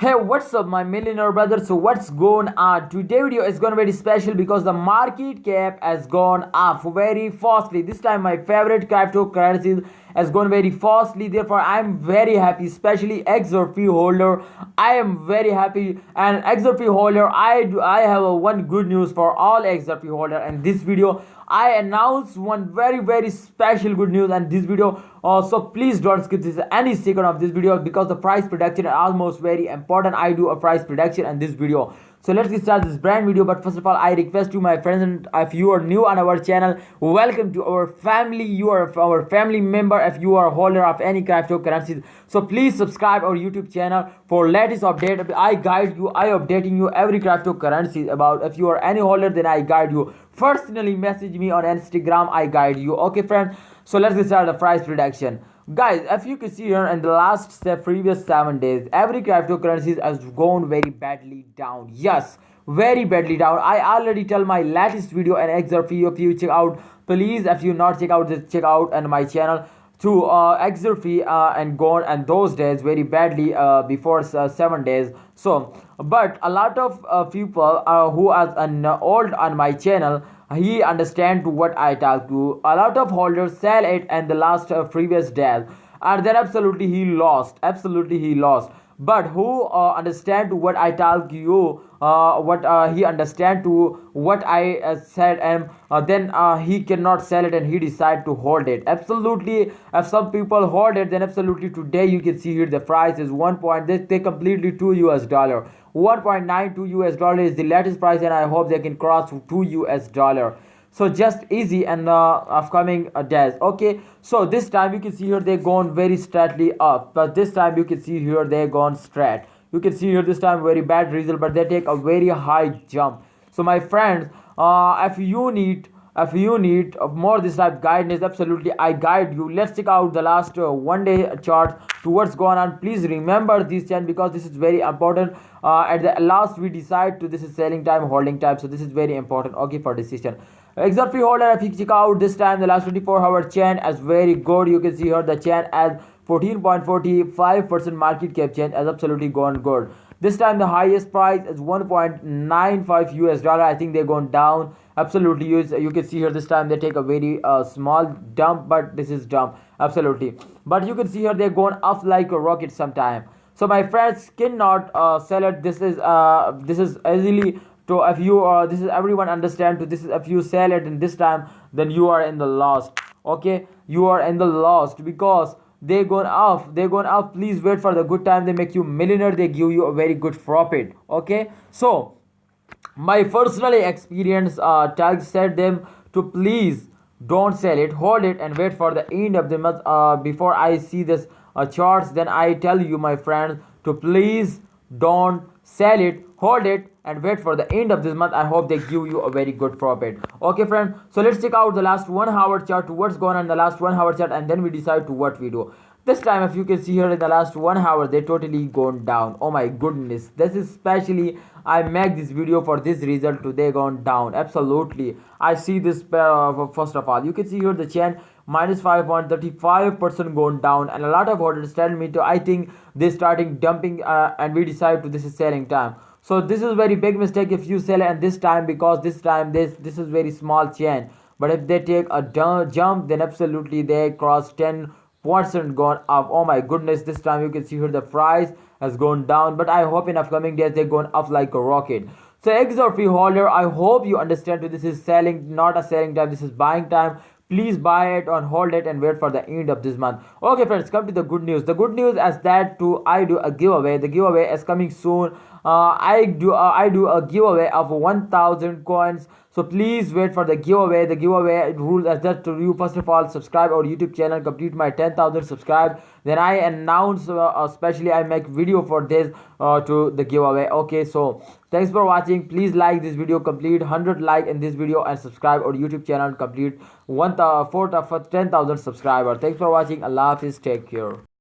Hey, what's up, my millionaire brother? So, what's going on? Today video is gonna be very special because the market cap has gone up very fastly. This time, my favorite cryptocurrencies has gone very fastly. Therefore, I'm very happy, especially XRP holder. I am very happy, and XRP holder, I have one good news for all XRP holder. And this video, I announce one very special good news and this video. So please don't skip this any second of this video because the price prediction is almost very important. I do a price prediction in this video. So let's get started this brand video. But first of all, I request you, my friends, if you are new on our channel, welcome to our family. You are our family member if you are a holder of any cryptocurrencies. So please subscribe our YouTube channel for latest update. I guide you, I updating you every cryptocurrency about. If you are any holder, then I guide you. Personally message me on Instagram, I guide you. Okay, friends. So let's get started the price prediction. Guys, if you can see here in the last previous 7 days, every cryptocurrency has gone very badly down. Yes, very badly down. I already tell my latest video and XRP. If you check out, please, if you not check out, just check out on my channel to XRP and gone and those days very badly before 7 days. So but a lot of people who are old on my channel, he understand to what I talk to. A lot of holders sell it and the last previous days, and then absolutely he lost. Absolutely he lost. But who understand to what I talk to you, what he understand to what I said, and then he cannot sell it and he decide to hold it. Absolutely, if some people hold it, then absolutely today you can see here the price is 1 point. They completely $2. 1.92 US dollar is the latest price, and I hope they can cross $2 US dollar. So just easy and upcoming days. Okay, so this time you can see here they gone very straightly up, but this time you can see here they gone straight. You can see here this time very bad result, but they take a very high jump. So my friends, if you need more this type guidance, absolutely I guide you. Let's check out the last 1 day chart to what's going on. Please remember this channel because this is very important. At the last we decide to this is selling time, holding time, so this is very important. Okay, for decision. XRP holder, if you check out this time the last 24-hour chain as very good. You can see here the chain as 14.45% market cap change as absolutely gone good. This time the highest price is 1.95 US dollar. I think they're going down. Absolutely, you can see here this time they take a very small dump, but this is dump absolutely. But you can see here they're going up like a rocket sometime. So my friends cannot sell it. This is easily to, if you this is everyone understand to, this is if you sell it in this time, then you are in the lost. Okay, you are in the lost because they're going up. Please wait for the good time. They make you millionaire, they give you a very good profit. Okay, so my personal experience said them to please don't sell it, hold it and wait for the end of the month. Before I see this charts, then I tell you, my friends, to please don't sell it, hold it and wait for the end of this month. I hope they give you a very good profit. Okay, friend, so let's check out the last 1 hour chart to what's going on in the last 1 hour chart, and then we decide to what we do. This time, if you can see here in the last 1 hour, they totally gone down. Oh my goodness, this is especially I make this video for this result. Today gone down. Absolutely, I see this first of all. You can see here the chain minus 5.35% going down, and a lot of orders tell me to, I think they starting dumping and we decide to this is selling time. So this is very big mistake if you sell at this time, because this time this is very small chain. But if they take a jump, then absolutely they cross 10% gone up. Oh my goodness, this time you can see here the price has gone down, but I hope in upcoming days they're going up like a rocket. So XRP holder, I hope you understand that this is selling, not a selling time, this is buying time. Please buy it and hold it and wait for the end of this month. Okay, friends, come to the good news. The good news is that I do a giveaway. The giveaway is coming soon. I do a giveaway of 1,000 coins. So please wait for the giveaway. The giveaway rule is that to you, first of all, subscribe our YouTube channel, complete my 10,000 subscribe. Then I announce, especially I make video for this to the giveaway. Okay, so thanks for watching. Please like this video, complete 100 like in this video, and subscribe our YouTube channel, complete 10,000 subscribers. Thanks for watching. Allah Hafiz, take care.